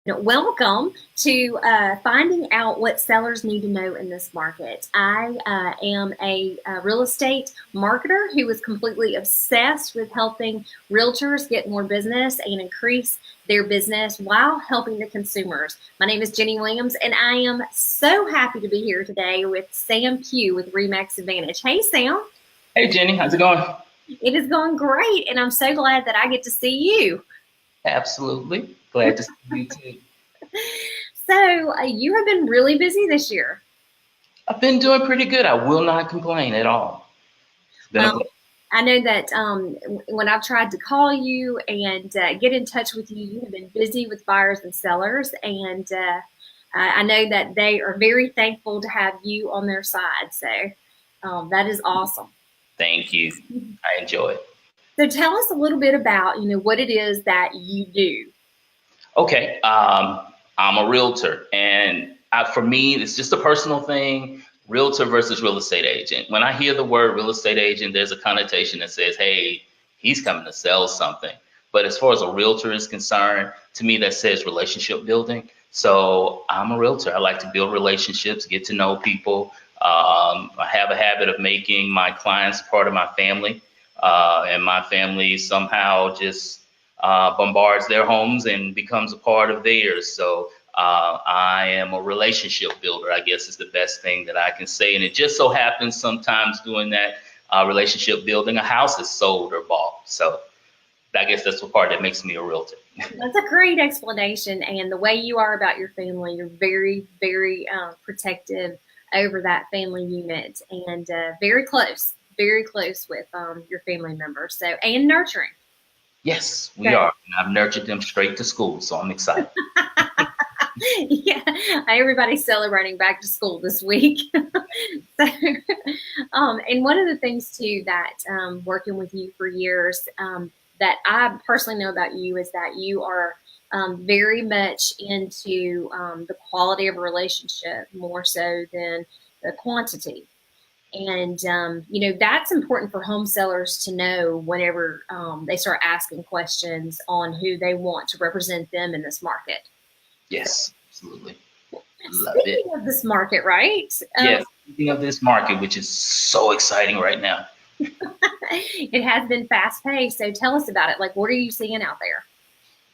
Welcome to finding out what sellers need to know in this market. I am a real estate marketer who is completely obsessed with helping realtors get more business and increase their business while helping the consumers. My name is Jenny Williams, and I am so happy to be here today with Sam Pugh with Remax Advantage. Hey, Sam. Hey Jenny, how's it going? It is going great, and I'm so glad that I get to see you. Absolutely. Glad to see you too. So, you have been really busy this year. I've been doing pretty good. I will not complain at all. It's been a Um, pleasure. I know that when I've tried to call you and get in touch with you, you have been busy with buyers and sellers, and I know that they are very thankful to have you on their side. So that is awesome. Thank you. I enjoy it. So tell us a little bit about what it is that you do. Okay. I'm a realtor, and for me, it's just a personal thing. Realtor versus real estate agent. When I hear the word real estate agent, there's a connotation that says, "Hey, he's coming to sell something." But as far as a realtor is concerned, to me, that says relationship building. So I'm a realtor. I like to build relationships, get to know people. I have a habit of making my clients part of my family, and my family somehow just bombards their homes and becomes a part of theirs. So I am a relationship builder, I guess is the best thing that I can say. And it just so happens sometimes doing that relationship building, a house is sold or bought. So I guess that's the part that makes me a realtor. That's a great explanation, and the way you are about your family, you're very, very protective over that family unit, and very close with your family members. So and nurturing. Yes, we So are. And I've nurtured them straight to school, so I'm excited. yeah, everybody's celebrating back to school this week. So, and one of the things too that working with you for years that I personally know about you is that you are very much into the quality of a relationship more so than the quantity. And that's important for home sellers to know whenever they start asking questions on who they want to represent them in this market. So, Yes, absolutely. Love it. speaking of this market, right? Yes, speaking of this market, which is so exciting right now. It has been fast paced. So tell us about it. Like, what are you seeing out there?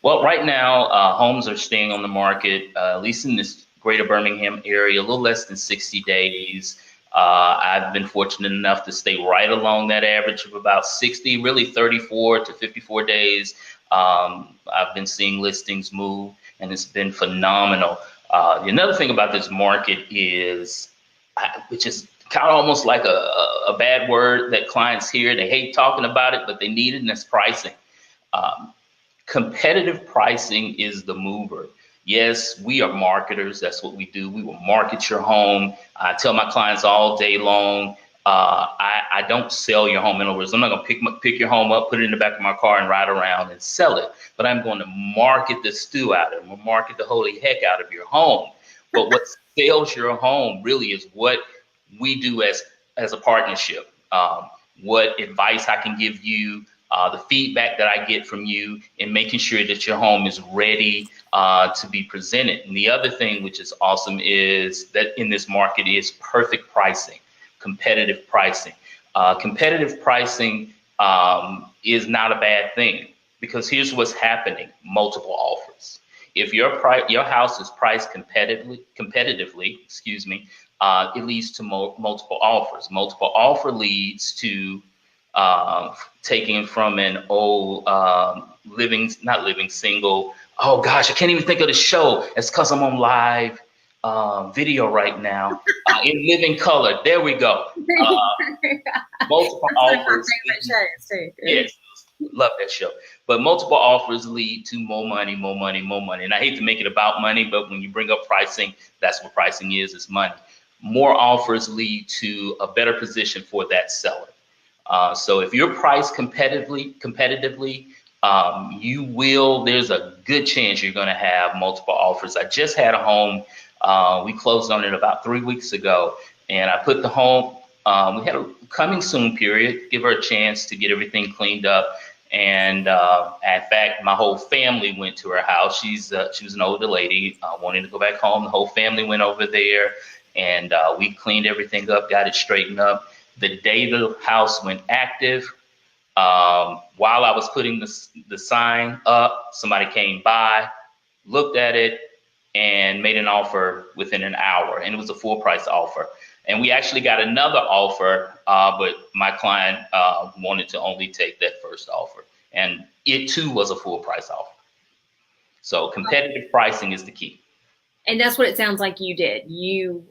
Well, right now, homes are staying on the market, at least in this greater Birmingham area, a little less than 60 days. I've been fortunate enough to stay right along that average of about 60, really 34 to 54 days. I've been seeing listings move, and it's been phenomenal. Another thing about this market is, which is kind of almost like a bad word that clients hear. They hate talking about it, but they need it, and it's pricing. Um, Competitive pricing is the mover. Yes, we are marketers. That's what we do. We will market your home. I tell my clients all day long, I don't sell your home. In other words, I'm not going to pick your home up, put it in the back of my car, and ride around and sell it. But I'm going to market the stew out of it. I'm going to market the holy heck out of your home. But what sells your home really is what we do as a partnership. What advice I can give you, the feedback that I get from you, and making sure that your home is ready to be presented. And the other thing, which is awesome, is that in this market is perfect pricing, competitive pricing. Competitive pricing is not a bad thing because here's what's happening: multiple offers. If your house is priced competitively, excuse me, it leads to multiple offers. Multiple offer leads to taking from an old not living single. Oh gosh, I can't even think of the show. It's because I'm on live video right now. In living color. There we go. Multiple That's one of my offers. favorite shows too. Yes, love that show. But multiple offers lead to more money, more money, more money. And I hate to make it about money, but when you bring up pricing, that's what pricing is, it's money. More offers lead to a better position for that seller. So if you're priced competitively, there's a good chance you're going to have multiple offers. I just had a home. We closed on it about 3 weeks ago, and I put the home, we had a coming soon period, give her a chance to get everything cleaned up. And in fact, my whole family went to her house. She was an older lady, wanting to go back home. The whole family went over there, and we cleaned everything up, got it straightened up. The day the house went active, while I was putting the sign up, somebody came by, looked at it, and made an offer within an hour, and it was a full price offer. And we actually got another offer, but my client wanted to only take that first offer, and it too was a full price offer. So competitive pricing is the key. And that's what it sounds like you did. You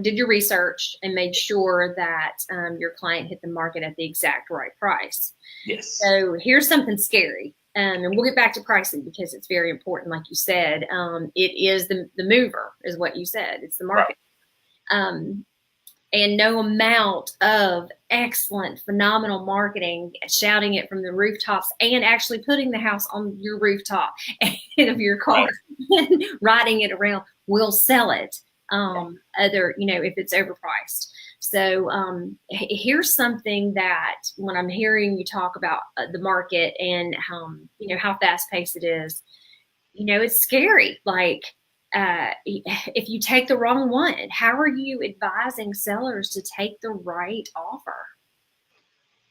did your research and made sure that your client hit the market at the exact right price. Yes. So here's something scary. And we'll get back to pricing because it's very important. Like you said, it is the mover is what you said. It's the market. Right. And no amount of excellent, phenomenal marketing, shouting it from the rooftops and actually putting the house on your rooftop of your car and riding it around will sell it. If it's overpriced. So here's something that when I'm hearing you talk about the market and how fast paced it is, it's scary. Like, if you take the wrong one, how are you advising sellers to take the right offer?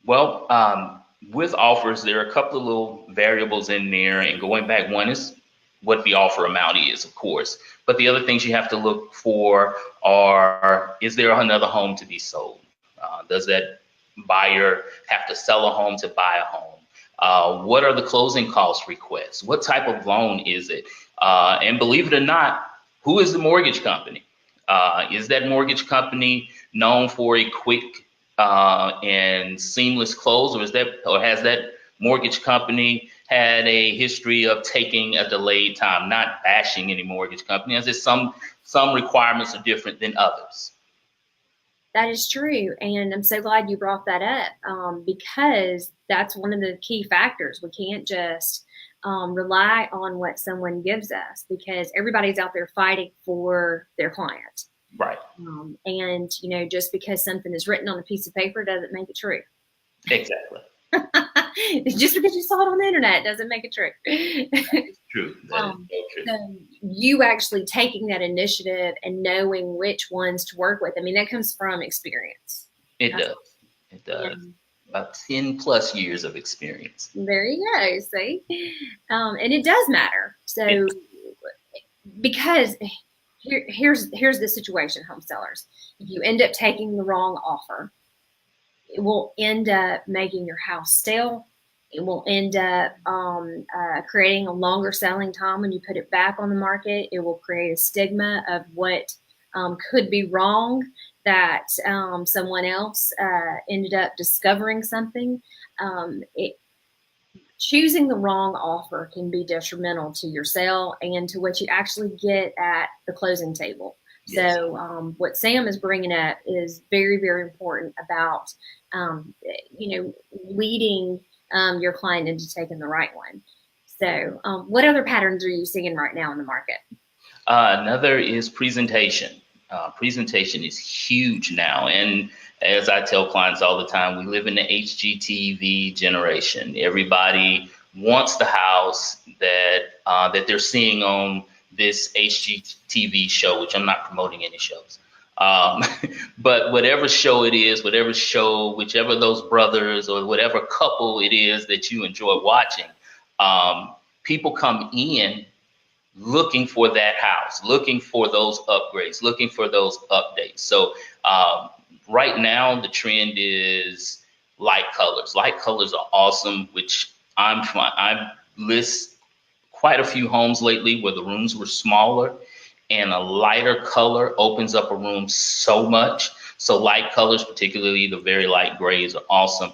Well, with offers, there are a couple of little variables in there, and going back, one is what the offer amount is, of course. But the other things you have to look for are, is there another home to be sold? Does that buyer have to sell a home to buy a home? What are the closing cost requests? What type of loan is it? And believe it or not, who is the mortgage company? Is that mortgage company known for a quick and seamless close, or has that mortgage company had a history of taking a delayed time? Not bashing any mortgage company, as if some requirements are different than others. That is true, and I'm so glad you brought that up because that's one of the key factors. We can't just rely on what someone gives us because everybody's out there fighting for their client. Right. And, just because something is written on a piece of paper doesn't make it true. Exactly. Just because you saw it on the internet doesn't make it true. It's true. That is so true. So you actually taking that initiative and knowing which ones to work with, I mean, that comes from experience. It does. Yeah. About 10 plus years of experience. There you go. See? And it does matter. So because here's the situation, home sellers. If you end up taking the wrong offer, it will end up making your house stale. It will end up creating a longer selling time when you put it back on the market. It will create a stigma of what could be wrong, that someone else ended up discovering something. Choosing the wrong offer can be detrimental to your sale and to what you actually get at the closing table. Yes. So what Sam is bringing up is very, very important about, leading your client into taking the right one. So what other patterns are you seeing right now in the market? Another is presentation. Presentation is huge now. And as I tell clients all the time, we live in the HGTV generation. Everybody wants the house that they're seeing on this HGTV show, which I'm not promoting any shows. But whatever show it is, whichever those brothers or whatever couple it is that you enjoy watching, people come in looking for that house, looking for those upgrades, looking for those updates. So right now, the trend is light colors. Light colors are awesome, which I've listed quite a few homes lately where the rooms were smaller and a lighter color opens up a room so much. So light colors, particularly the very light grays, are awesome.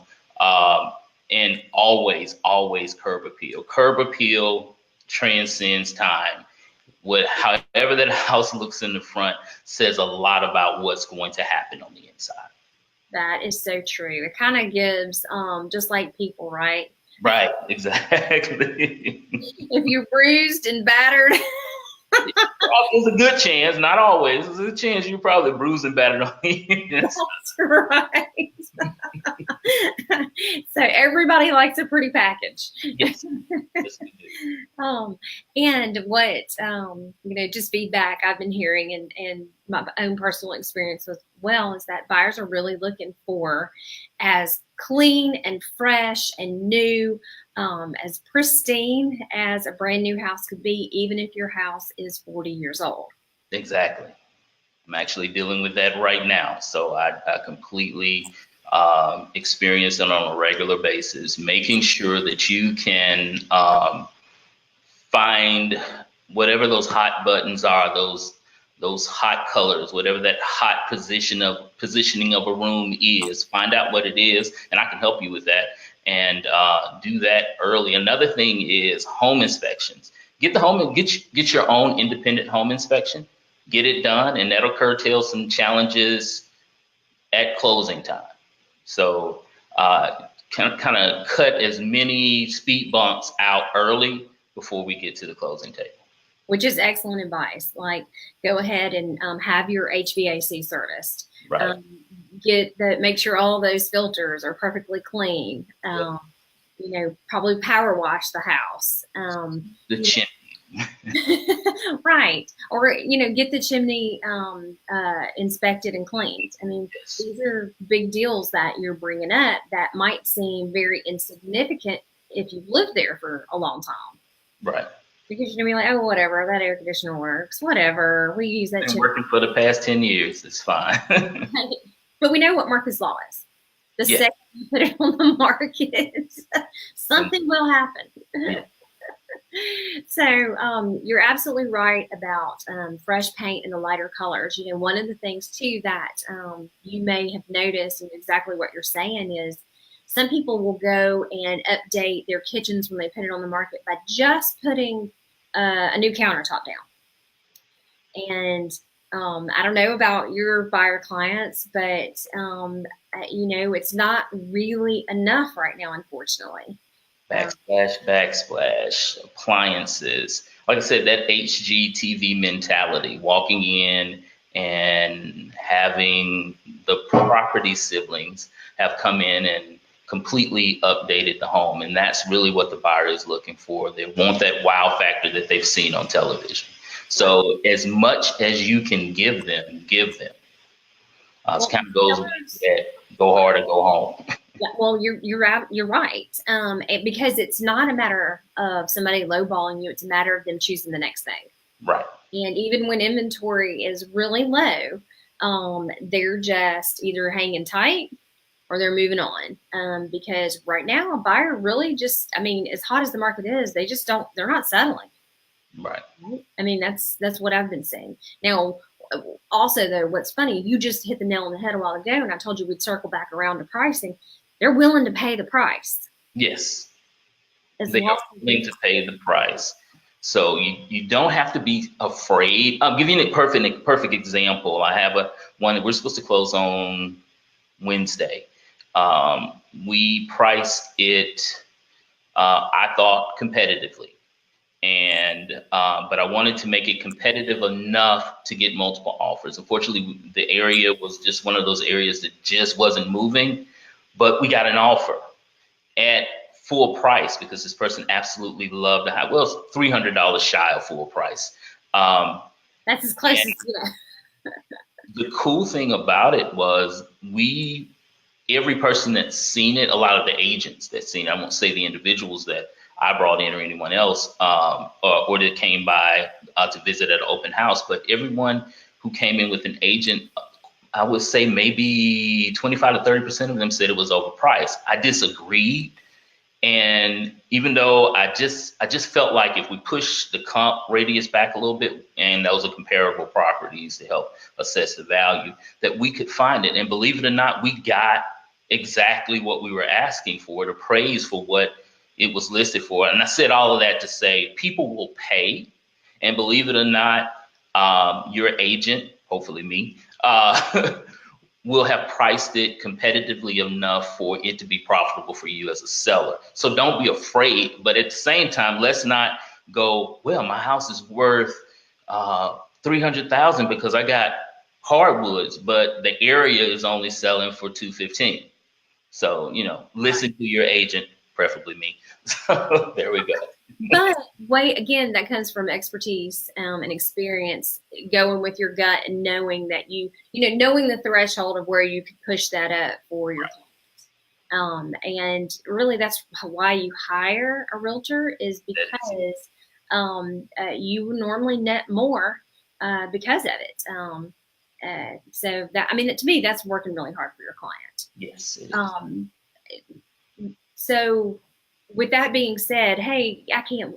And always curb appeal. Curb appeal transcends time. However that house looks in the front says a lot about what's going to happen on the inside. That is so true. It kind of gives, just like people, right? Right, exactly. If you're bruised and battered. There's a good chance, not always, there's a chance you're probably bruised and battered on the inside. That's right. So everybody likes a pretty package. Yes, yes, we do. And what, just feedback I've been hearing and my own personal experience as well is that buyers are really looking for as clean and fresh and new, as pristine as a brand new house could be, even if your house is 40 years old. Exactly. I'm actually dealing with that right now. So I completely experience it on a regular basis, making sure that you can find whatever those hot buttons are, those hot colors, whatever that hot positioning of a room is. Find out what it is, and I can help you with that. And do that early. Another thing is home inspections. Get your own independent home inspection. Get it done, and that'll curtail some challenges at closing time. So kind of cut as many speed bumps out early before we get to the closing table. Which is excellent advice. Like, go ahead and have your HVAC serviced. Right. Make sure all those filters are perfectly clean. Probably power wash the house. The chimney. Right. Or, get the chimney inspected and cleaned. I mean, Yes. these are big deals that you're bringing up that might seem very insignificant if you've lived there for a long time. Right. Because you're going to be like, oh, whatever, that air conditioner works. Whatever. We use that. It's been working for the past 10 years. It's fine. But we know what Murphy's Law is. The Yeah. second you put it on the market, something will happen. Yeah. So you're absolutely right about fresh paint and the lighter colors. One of the things too that you may have noticed, and exactly what you're saying is, some people will go and update their kitchens when they put it on the market by just putting a new countertop down. And I don't know about your buyer clients, but it's not really enough right now, unfortunately. Backsplash, appliances. Like I said, that HGTV mentality, walking in and having the property siblings have come in and completely updated the home. And that's really what the buyer is looking for. They want that wow factor that they've seen on television. So as much as you can give them, give them. It kind of goes that go hard or go home. Yeah, well, you're right. Because it's not a matter of somebody lowballing you; it's a matter of them choosing the next thing. Right. And even when inventory is really low, they're just either hanging tight or they're moving on. Because right now, a buyer really as hot as the market is, they're not settling. Right. I mean, that's what I've been seeing. Now, also though, what's funny, you just hit the nail on the head a while ago, and I told you we'd circle back around to pricing. They're willing to pay the price. Yes. They are willing to pay the price. So you don't have to be afraid. I'll give you a perfect example. I have one that we're supposed to close on Wednesday. We priced it, I thought, competitively. But I wanted to make it competitive enough to get multiple offers. Unfortunately, the area was just one of those areas that just wasn't moving. But we got an offer at full price because this person absolutely loved the house. Well, it's $300 shy of full price. That's as close as the cool thing about it was every person that's seen it, a lot of the agents that seen it, I won't say the individuals that I brought in or anyone else, or that came by to visit at an open house, but everyone who came in with an agent, I would say maybe 25 to 30% of them said it was overpriced. I disagreed. And even though I just felt like if we push the comp radius back a little bit, and those are comparable properties to help assess the value, that we could find it. And believe it or not, we got exactly what we were asking for, the praise for what it was listed for. And I said all of that to say people will pay. And believe it or not, your agent, hopefully me, will have priced it competitively enough for it to be profitable for you as a seller. So don't be afraid. But at the same time, let's not go, well, my house is worth $300,000 because I got hardwoods, but the area is only selling for $215,000. So, listen to your agent, preferably me. So there we go. But wait, again, that comes from expertise and experience, going with your gut and knowing that knowing the threshold of where you could push that up for your client. And really, that's why you hire a realtor, is because you normally net more because of it. So that, I mean, to me, that's working really hard for your client. Yes. It is. So with that being said, hey, I can't,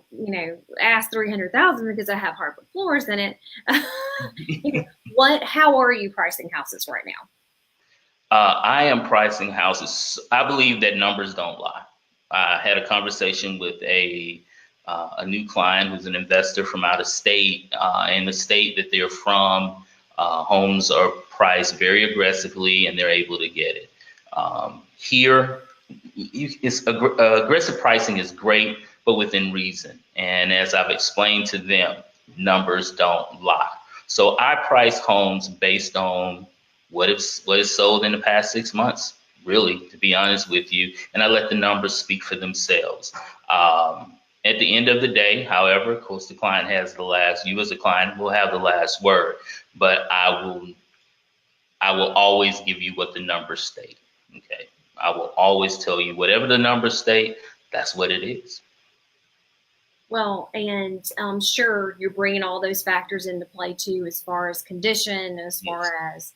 ask 300,000 because I have hardwood floors in it. How are you pricing houses right now? I am pricing houses. I believe that numbers don't lie. I had a conversation with a new client who's an investor from out of state. In the state that they're from, homes are priced very aggressively, and they're able to get it. Here, aggressive pricing is great, but within reason. And as I've explained to them, numbers don't lie. So I price homes based on what is sold in the past 6 months, really, to be honest with you, and I let the numbers speak for themselves. At the end of the day, however, of course, the client has you as a client will have the last word, but I will always give you what the numbers state. Okay, I will always tell you whatever the numbers state, that's what it is. Well, and I'm sure you're bringing all those factors into play too, as far as condition, as far as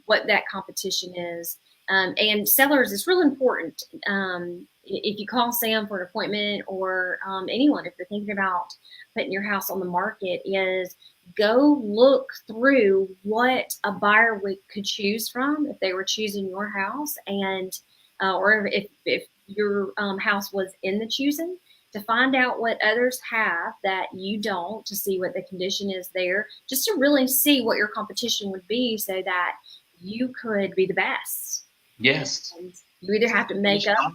what that competition is. And sellers, it's real important. If you call Sam for an appointment, or anyone, if you're thinking about putting your house on the market, is go look through what a buyer could choose from if they were choosing your house, and or if your house was in the choosing, to find out what others have that you don't, to see what the condition is there, just to really see what your competition would be, so that you could be the best. Yes. And you either have to make up.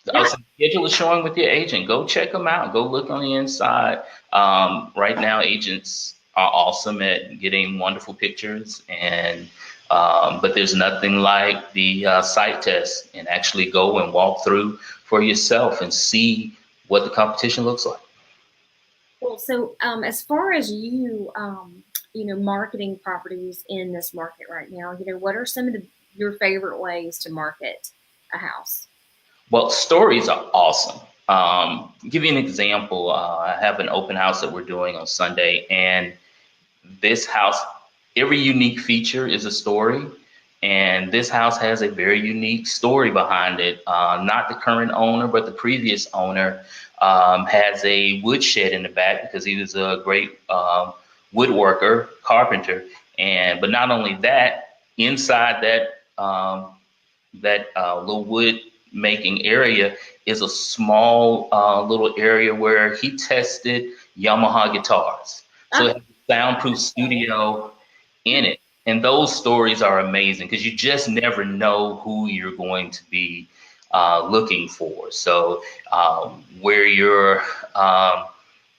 The schedule is showing with your agent. Go check them out. Go look on the inside. Right now, agents are awesome at getting wonderful pictures, and but there's nothing like the site test, and actually go and walk through for yourself and see what the competition looks like. Well, so as far as you, marketing properties in this market right now, what are some of your favorite ways to market a house? Well, stories are awesome. Give you an example. I have an open house that we're doing on Sunday, and this house, every unique feature is a story. And this house has a very unique story behind it. Not the current owner, but the previous owner has a woodshed in the back because he was a great woodworker, carpenter. But not only that, inside that little wood making area is a small little area where he tested Yamaha guitars. So it has a soundproof studio in it. And those stories are amazing because you just never know who you're going to be looking for. So where your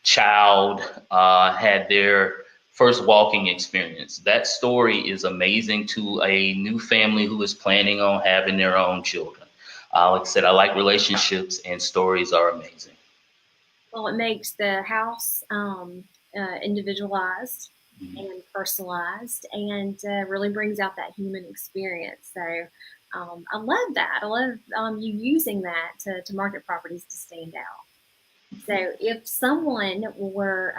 child had their first walking experience, that story is amazing to a new family who is planning on having their own children. Like I said, I like relationships, and stories are amazing. Well, it makes the house individualized and personalized, and really brings out that human experience. So I love that. I love you using that to market properties to stand out. So if someone were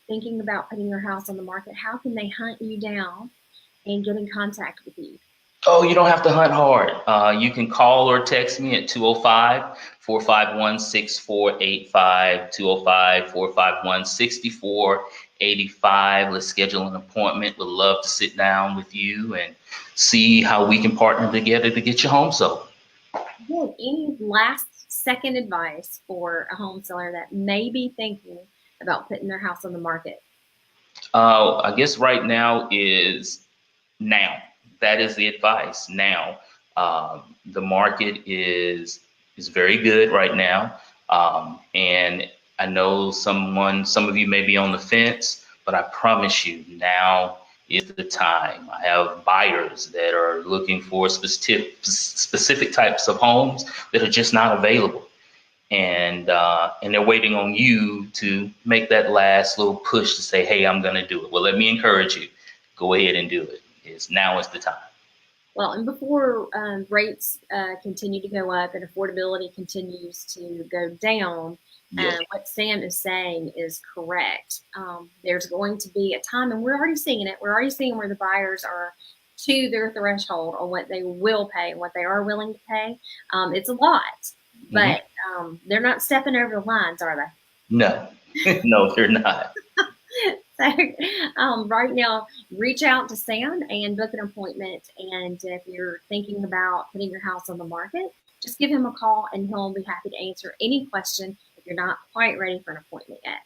thinking about putting your house on the market, how can they hunt you down and get in contact with you? Oh, you don't have to hunt hard. You can call or text me at 205-451-6485, 205-451-6485. Let's schedule an appointment. We'd love to sit down with you and see how we can partner together to get your home sold. Good. Any last second advice for a home seller that may be thinking about putting their house on the market? I guess right now is now. That is the advice now. The market is very good right now. And I know some of you may be on the fence, but I promise you now is the time. I have buyers that are looking for specific types of homes that are just not available. And they're waiting on you to make that last little push to say, hey, I'm going to do it. Well, let me encourage you. Go ahead and do it. Now is the time. Well, and before rates continue to go up and affordability continues to go down, Yes. what Sam is saying is correct. There's going to be a time, and we're already seeing it. We're already seeing where the buyers are to their threshold on what they will pay and what they are willing to pay. It's a lot, but they're not stepping over the lines, are they? No, no, they're not. So right now, reach out to Sam and book an appointment. And if you're thinking about putting your house on the market, just give him a call and he'll be happy to answer any question if you're not quite ready for an appointment yet.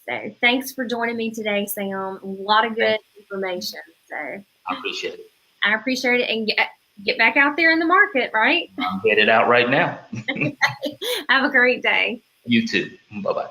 So thanks for joining me today, Sam. A lot of good information. So I appreciate it. I appreciate it. And get back out there in the market, right? I'm headed out right now. Have a great day. You too. Bye-bye.